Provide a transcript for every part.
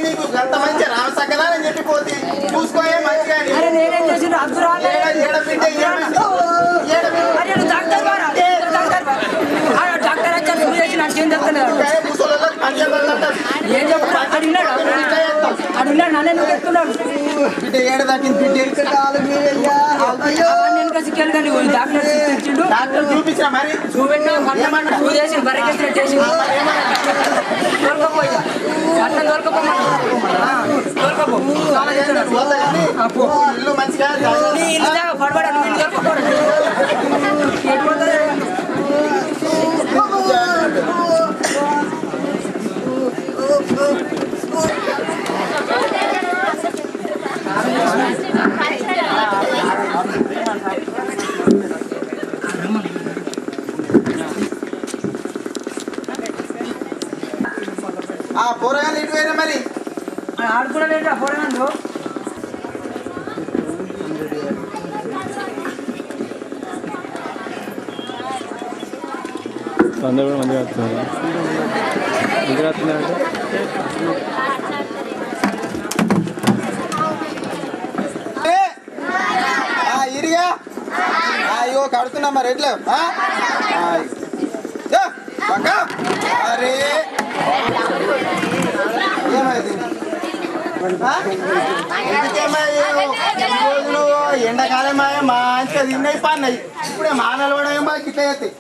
నీకు అంత మంచి రామసక్కదా అని చెప్పిపోతే చూసుకోయే మంచిగా ఏం చెప్తా అడిగినాడు నన్ను ఎందుకు చెప్తున్నాడు డాక్టర్ చూపించా మరి చూపించిన బర్రెకేసిన చేసి దొరకపోయా అట్లా దొరకపో ఇల్లు మంచిగా ఇల్లు పడబడాను ఇల్లు దొరకపోవడం పోరగాళ్ళు ఇటు పోయినా మరి ఆడుకున్నాడు పోరగాళ్ళు అందరూ కూడా మంచిగా వస్తున్నారు మంచిగా వస్తున్నారంటే ఇరిగా అయ్యో కడుతున్నా మరి ఎట్లా అరే ఎండాకాలం మంచిగా తిన్నాయి పన్నాయి ఇప్పుడే మానలు కూడా ఏమో గిట్ల చేస్తాయి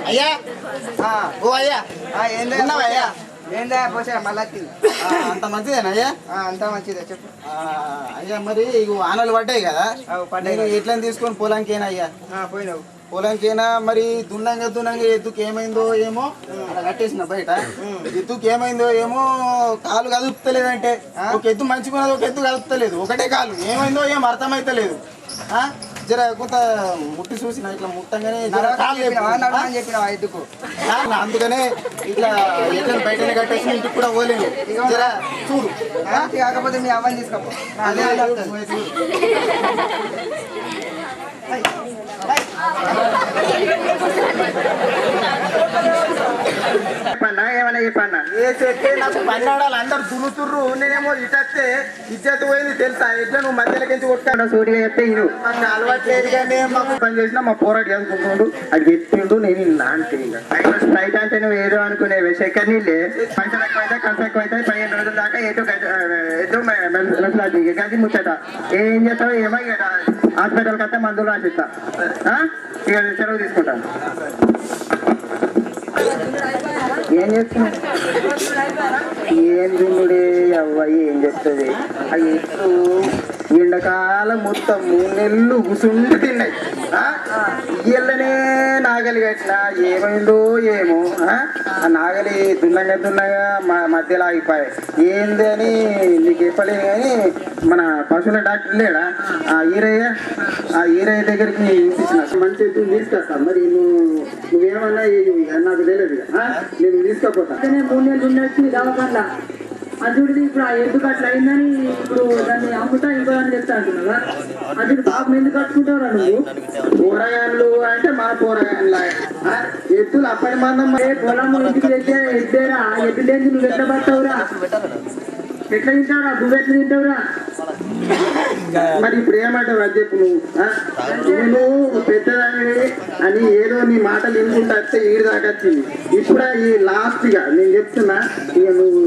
అయ్యా ఓ అయ్యా ఏందయ్యా ఏందా పోసా మళ్ళీ అంత మంచిదేనా అయ్యా అంతా మంచిదే చెప్పు అయ్యా మరి ఇక వానలు పడ్డాయి కదా పడ్డాయి ఎట్లా తీసుకొని పొలానికేనా అయ్యా పోయినావు పొలానికైనా మరి దున్నంగా ఎద్దుకు ఏమైందో ఏమో అలా కట్టేసిన బయట ఎద్దుకు ఏమైందో ఏమో కాలు కదుపుతలేదంటే ఒక ఎద్దు మంచిగున్నది ఒక ఎద్దు కదుపుతలేదు ఒకటే కాలు ఏమైందో ఏం అర్థమైతలేదు జర కొంత ముట్టి చూసిన ఇట్లా ముట్టంగానే చెప్పిన ఎద్దుకు అందుకనే ఇట్లా ఎట్లా బయటనే కట్టేసి ఇంటికి కూడా పోలేదు జర చూడు కాకపోతే మీ అవ్వని తీసుకోపో ఏమన్నా చెప్పన్నా ఏ చెప్తే నాకు పన్నాడాలు అందరు దున్నుతుర్రు నేనేమో ఇటస్తే ఇచ్చేత పోయింది తెలుసా ఎట్లా నువ్వు మధ్యలోకి కొట్టుకున్నా సూటిగా చెప్తే మాకు అలవాటు లేదుగానే మాకు పని చేసినా మా పోరాడు చదువుకుంటుండు అది చెప్పిండు నేను ఇలా అంటే స్ట్రైట్ అంటే నువ్వు ఏదో అనుకునే శేఖర్ నీళ్ళే పైసలు ఎక్కువైతే ఖర్చు ఎక్కువైతే 15 రోజుల దాకా ఏదో మెసలాది గది ముచ్చట ఏం చేస్తావు ఏమో ఇక హాస్పిటల్కి వస్తే మందులు రాసిస్తా ఇక సెలవు తీసుకుంటాను ఏం చేస్తున్నా ఏం తిండుడే అవ్వయి ఏం చెప్తుంది అవి ఎట్లు ఎండాకాలం మొత్తం 3 నెలలు గుసుండి తిన్నాయి ఇయ్యలనే నాగలి కట్టినా ఏమైందో ఏమో ఆ నాగలి దున్నగా మధ్యలో ఆగిపోయాయి ఏంది అని నీకు చెప్పలేదు కానీ మన పశువుల డాక్టర్ లేడా ఆ ఈరయ్య దగ్గరికి చూపించిన మంచి తీసుకొస్తా మరి నువ్వేమన్నా నాకు తెలియదు నేను తీసుకపోతా 3 నెలలు ఉన్నట్టు దవాఖాన అదుడిది ఇప్పుడు ఆ ఎద్దుకు అట్లా అయిందని ఇప్పుడు దాన్ని అమ్ముతా ఇంకో అని చెప్తా అంటున్నావా అదుడు పాపం ఎందుకు కట్టుకుంటావురా నువ్వు కూరగాయలు అంటే మా కూరగాయలు ఎద్దులు అప్పటి మందం పొలం ఇంటికి తెచ్చే ఎద్దేరా ఎద్దు లేని నువ్వు ఎట్లా పడతావురా ఎట్లా తింటావురా నువ్వు ఎట్లా తింటావురా మరి ఇప్పుడు ఏమంటావు అది చెప్పు నువ్వు పెద్దదాని అని ఏదో నీ మాటలు వినుకుంటా వస్తే ఈడు దాకా వచ్చింది ఇప్పుడు ఈ లాస్ట్ గా నేను చెప్తున్నా ఇక నువ్వు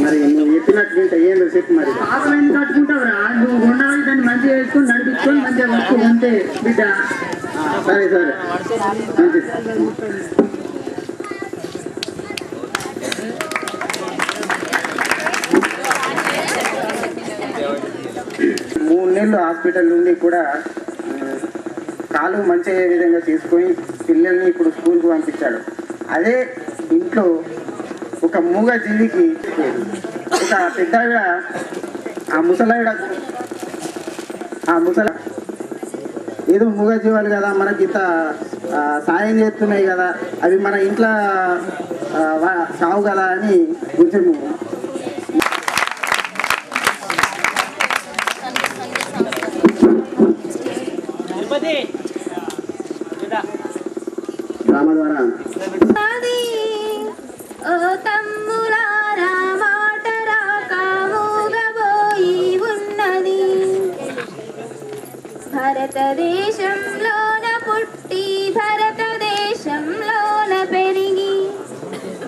మరి నువ్వు చెప్పినట్టు వింటా ఏందో చెప్పు మరి పాపం ఎందుకు కట్టుకుంటావురా నువ్వు ఉండాలి దాన్ని మంచిగా వేసుకొని నడిపించుకొని మంచిగా వస్తుంది అంతే బిడ్డ సరే సరే మంచిది 3 నెలలు హాస్పిటల్ నుండి కూడా కాలు మంచి విధంగా తీసుకొని పిల్లల్ని ఇప్పుడు స్కూల్కి పంపించాడు. అదే ఇంట్లో ఒక మూగ జీవికి ఒక పెద్దగా ఆ ముసలావిడ ఏదో మూగజీవాలు కదా మనకి ఇంత సాయం చేస్తున్నాయి కదా, అవి మన ఇంట్లో సావు కదా అని కొంచెం డ్రామా ద్వారా భారతదేశంలోన పుట్టి భారతదేశంలోన పెరిగి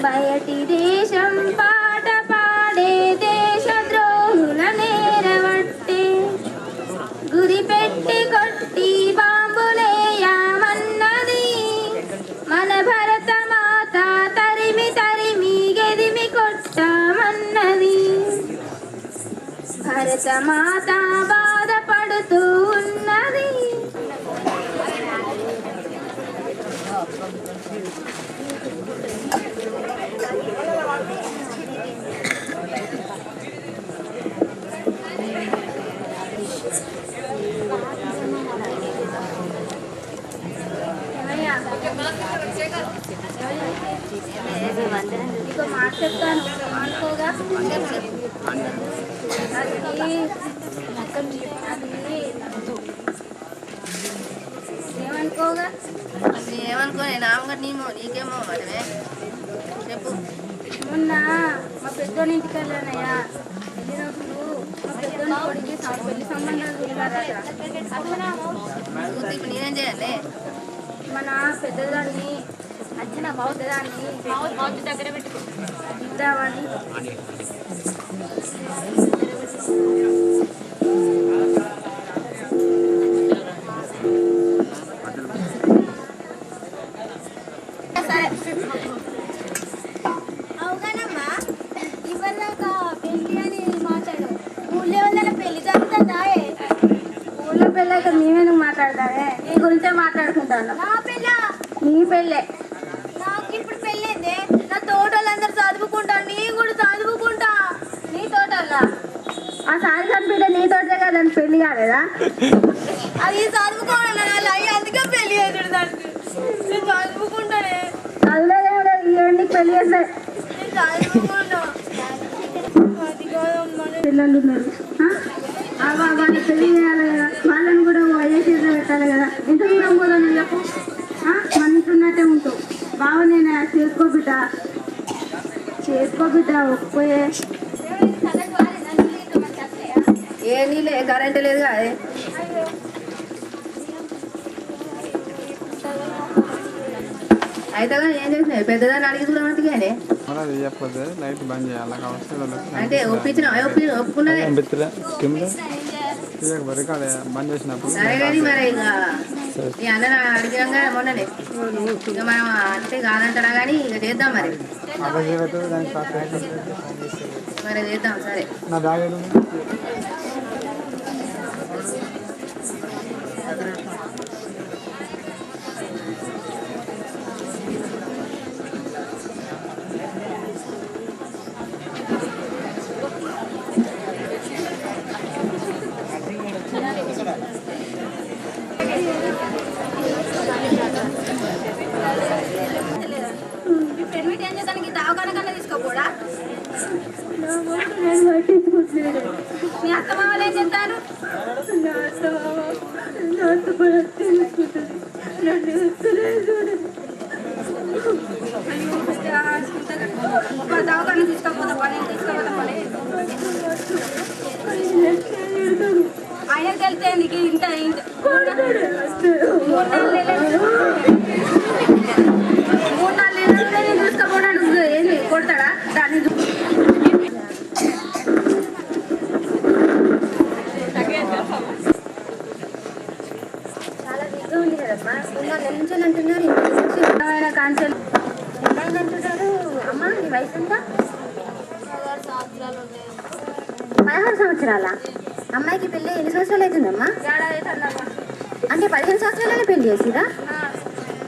బయటి దేశం పాట పాడే దేశద్రోహుల నేరవట్టే గురి పెట్టి కొట్టి బాంబులేయమన్నది మన భరత మాత తరిమి తరిమి గెదిమి కొట్టమన్నది భరత మాత బాధపడుతూ ఉన్నది. ఇక మాట చెప్తాను అనుకోగా ఏమనుకోగా ఏమనుకో నేను ఆమెగా నీకేమో మనమే చెప్పు. మొన్న మా పెద్దోని ఇంటికి వెళ్ళానయ్యా. వెళ్ళినప్పుడు మా పెద్దోని కొడుకు పెళ్లి సంబంధాలు చూడారట. ఇప్పుడు నేనేం చేయాలి? మన పెద్దదాన్ని అచ్చిన బౌద్ధదాన్ని దగ్గర పెట్టుకుందామని అవునమ్మా, ఇవ్వదాకా పెళ్లి అని మాట్లాడు. ఊళ్ళో వాళ్ళ పెళ్లి జరుగుతుందా? ఊళ్ళో పెళ్ళైతే మేమేందుకు మాట్లాడతామే? నీ గురించే మాట్లాడుకుంటాను. నా పెళ్ళ నీ పెళ్ళే. నాకు ఇప్పుడు పెళ్ళింది. నా తోటలందరూ చదువుకుంటా, నీ కూడా చదువుకుంటా. నీ తోటల్లా ఆ సారి కనిపించే నీ తోటే కదా పెళ్లి కాలేదా? అది చదువుకోవాలి అయ్యి, అందుకే పెళ్లి చేసాడు దానికి. నేను చదువుకుంటానే, చదువులేదు ఈ ఎండికి పెళ్లి చేస్తే నేను చదువుకుంటా. అది కాదమ్మా, పిల్లలు ఉన్నారు. వాళ్ళని పెళ్లి చేయాలి కదా, వాళ్ళని కూడా వయసు పెట్టాలి కదా. ఎంత దూరం కూడా నేను చెప్పు. మన ఇంట్లో ఉన్నట్టే ఉంటావు. బావ నేను చేసుకోబిడ్డ ఒప్పుకోయే. ఏ నీళ్ళే కరెంట్ లేదు కాదే. అయితే కానీ ఏం చేసినాయి? పెద్దదాన్ని అడిగి కూడా మట్టుగానే అది చెప్పకపోతే లైట్ బంద్ చేయాలి కావచ్చు. అంటే ఒప్పించిన ఒప్పుకున్నదే. బరి కాదు బంద్ చేసినప్పుడు సరే కానీ మరి ఇక నీ అన్న అడిగినాక మొన్ననే ఇక మనం అంటే కాదంటారా కానీ ఇక చేద్దాం మరి. మరి చేద్దాం సరే. నా బ్యాగ్ పెర్మిట్ ఏం చేద్దానికి దావకాన కన్నా తీసుకోపోడా? మీ అత్త మామలు ఏం చేస్తారు? దావకాన తీసుకోపోతా పని తీసుకోపోతా పని ఆయనకి వెళ్తే నీకు ఇంత 3-4 నెలలు తీసుకపోవడానికి ఏంది కొడతాడా దాన్ని? చాలా వీక్గా ఉంది కదమ్మా. 3-4 నెలల నుంచి అంటున్నారు. కాన్సల్ అంటున్నారు. అమ్మ నీ వయసు ఎంత? 16 సంవత్సరాల అమ్మాయికి పెళ్ళి ఎన్ని సంవత్సరాలు అవుతుందమ్మా? అంటే 15 సంవత్సరాలనే పెళ్లి చేసిరా?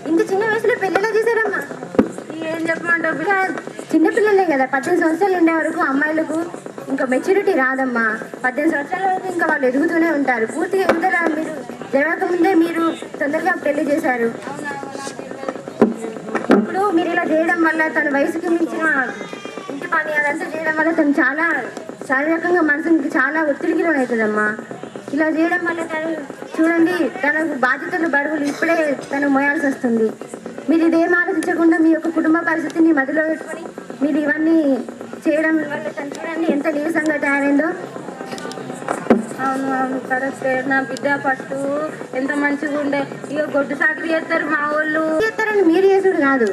ఇంత చిన్న వయసులో పెళ్ళిలా చేశారమ్మా? ఏం చెప్పమంటావు? చిన్నపిల్లలే కదా, 18 సంవత్సరాలు ఉండే వరకు అమ్మాయిలకు ఇంకా మెచ్యూరిటీ రాదమ్మా. 18 సంవత్సరాల వరకు ఇంకా వాళ్ళు ఎదుగుతూనే ఉంటారు. పూర్తిగా ఎదుగుతారా మీరు? జరగకముందే మీరు తొందరగా పెళ్లి చేశారు. ఇప్పుడు మీరు ఇలా చేయడం వల్ల తన వయసుకి మించిన ఇంటి పని అదంతా చేయడం వల్ల తను చాలా శారీరకంగా మనసుకి చాలా ఒత్తిడికి లోనవుతుందమ్మా. ఇలా చేయడం వల్ల తను చూడండి తనకు బాధ్యతలు బరువులు ఇప్పుడే తను మోయాల్సి వస్తుంది. మీరు ఇదేం ఆలోచించకుండా మీ యొక్క కుటుంబ పరిస్థితిని మదిలో పెట్టుకొని మీరు ఇవన్నీ చేయడం వల్ల తను చూడండి ఎంత నీరసంగా తయారైందో. అవును అవును కరెక్టే. నా బిడ్డ పట్టు ఎంత మంచిగా ఉండే. ఇక గొడ్డు సాకిరి చేస్తారు మా వాళ్ళు. చేస్తారని మీరు చేసుడు కాదు.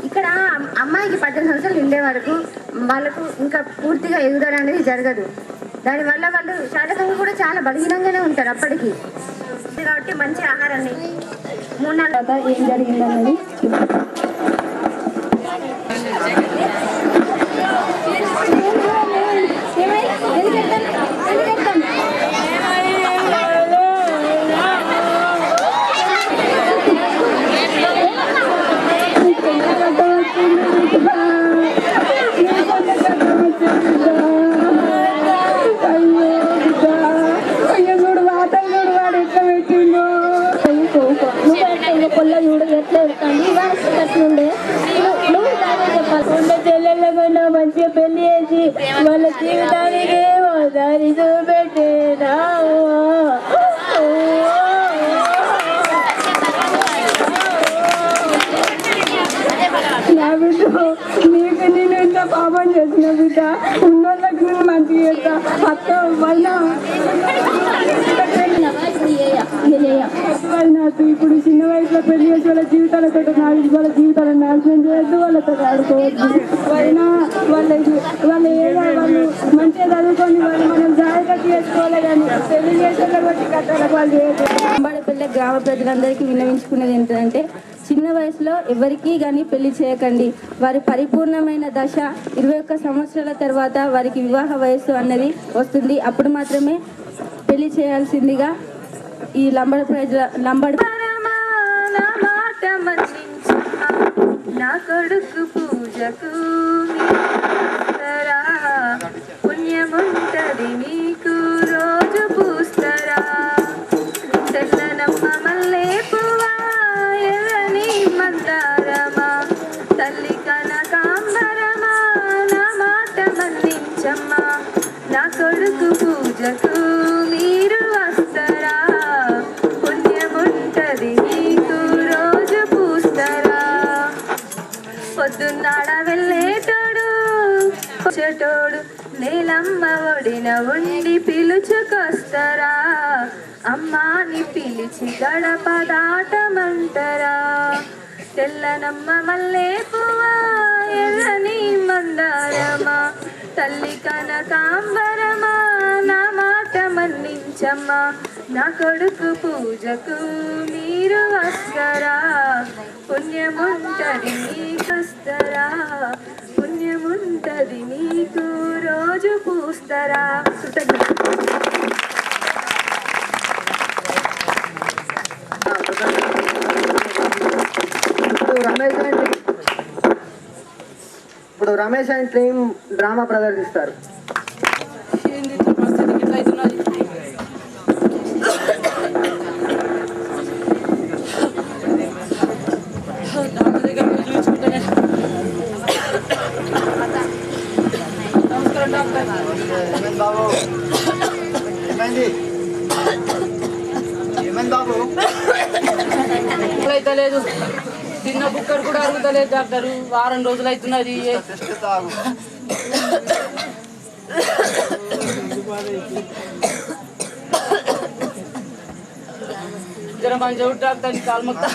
ఇక్కడ అమ్మాయికి 18 సంవత్సరాలు నిండే వరకు వాళ్ళకు ఇంకా పూర్తిగా ఎదుగుదల అనేది జరగదు. దానివల్ల వాళ్ళు శారీరకంగా కూడా చాలా బలహీనంగానే ఉంటారు అప్పటికి. కాబట్టి మంచి ఆహారాన్ని 3 నెలల తర్వాత ఏం జరిగిందన్నది చెల్లెళ్ళకన్నా మంచిగా పెళ్లి చేసి వాళ్ళ జీవితానికి దారి చూపెట్టేనా. నా బిడ్డ నీకు నేను ఎంత పాపం చేసిన బిడ్డ ఉన్నోళ్ళకి నేను మంచిగా చేస్తా అత్త వల్ల ఇప్పుడు చిన్న వయసులో పెళ్లి చేసి వాళ్ళ జీవితాలతో వాళ్ళ జీవితాలను నాశనం చేయొద్దు. వాళ్ళతో ఆడుకోవద్దు. అయినా వాళ్ళు ఏదో వాళ్ళు మంచిగా చదువుకొని వాళ్ళు మనం జాగ్రత్త చేసుకోవాలి. కానీ పెళ్లి చేసేలా బట్టి కట్టాలి వాళ్ళు చేయొద్దు. అంబడపల్లి గ్రామ ప్రజలందరికీ విన్నవించుకునేది ఏంటంటే చిన్న వయసులో ఎవరికీ కానీ పెళ్లి చేయకండి. వారి పరిపూర్ణమైన దశ 21 సంవత్సరాల తర్వాత వారికి వివాహ వయస్సు అన్నది వస్తుంది. అప్పుడు మాత్రమే పెళ్లి చేయాల్సిందిగా ఈ లంబడి ప్రజల నా కొడుకు పూజకు పుణ్యముంటది నీకు రోజు పూస్తారా. తెల్లనమ్మ మల్లె పువ్వా ఎర్రని మందారమా తల్లి కనకాంబరమా నా మాట మన్నించమ్మా. నా కొడుకు పూజకు మీరు వస్తారా. పుణ్యముంటది నీకు రోజు పూస్తారా. పొద్దున్నాడ వెళ్ళేటోడు వచ్చేటోడు నేలమ్మ ఒడిన ఉండి పిలుచుకొస్తారా. అమ్మాని పిలిచి గడప దాటమంటారా. తెల్లనమ్మ మల్లె పువ్వా ఎర్రని మందారమా తల్లి కనకాంబరమా నా మాట మన్నించమ్మా. నా కొడుకు పూజకు మీరు వస్తారా. పుణ్యముంటది నీకు వస్తారా. పుణ్యముంటది నీకు రోజు పూస్తారా. ఇప్పుడు రమేష్ అండ్ టీమ్ డ్రామా ప్రదర్శిస్తారు. బాబు ఏమైంది బాబు? అయితే లేదు చిన్న బుక్కర్ కూడా అరుగుతలేదు డాక్టర్. వారం రోజులు అవుతున్నది. జర మంచి డాక్టర్ కాలు మొత్తం